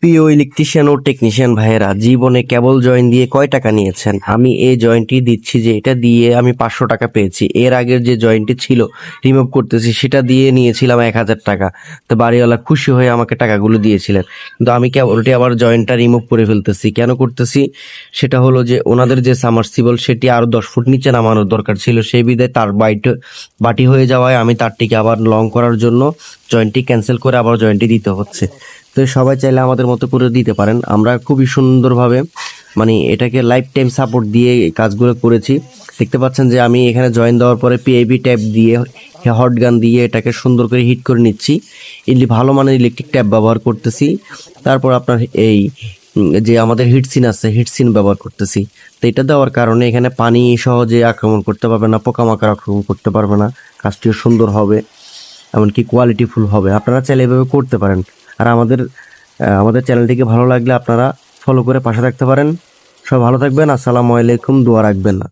প্রিয় ইলেকট্রিশিয়ান ও টেকনিশিয়ান ভাইয়েরা, জীবনে কেবল জয়েন দিয়ে কয় টাকা নিয়েছেন? আমি এই জয়েন্টটি দিচ্ছি যে এটা দিয়ে আমি 500 টাকা পেয়েছি। এর আগের যে জয়েন্টটি ছিল রিমুভ করতেছি, সেটা দিয়ে নিয়েছিলাম 1000 টাকা। তো বাড়িওয়ালা খুশি হয়ে আমাকে টাকাগুলো দিয়েছিলেন, কিন্তু আমি কেবলটি আবার জয়েন্টটা রিমুভ করে ফেলতেছি। কেন করতেছি? সেটা হলো যে ওনাদের যে সামারসিবল সেটি আরো 10 ফুট নিচে নামানোর দরকার ছিল, সেই বিধায় তার বাটি হয়ে যাওয়ায় আমি তারটিকে আবার লং করার জন্য জয়েন্টটি ক্যান্সেল করে আবার জয়েন্টটি দিতে হচ্ছে। তো সবাই চাইলে আমাদের মতো করে দিতে পারেন। আমরা খুবই সুন্দরভাবে এটাকে লাইফ টাইম সাপোর্ট দিয়ে এই কাজগুলো করেছি। দেখতে পাচ্ছেন যে আমি এখানে জয়েন দেওয়ার পরে পিআইবি ট্যাপ দিয়ে হট গান দিয়ে এটাকে সুন্দর করে হিট করে নিচ্ছি। ভালো মানের ইলেকট্রিক ট্যাপ ব্যবহার করতেছি। তারপর আপনার এই যে আমাদের হিটসিন আছে, হিটসিন ব্যবহার করতেছি। তো এটা দেওয়ার কারণে এখানে পানি সহজে আক্রমণ করতে পারবে না, পোকামাকড় আক্রমণ করতে পারবে না, কাজটিও সুন্দর হবে, এমনকি কোয়ালিটিফুল হবে। আপনারা চাইলে এভাবে করতে পারেন। আর আমাদের চ্যানেলটিকে ভালো লাগলে আপনারা ফলো করে পাশে থাকতে পারেন। সব ভালো থাকবেন। আসসালামু আলাইকুম। দোয়া রাখবেন না।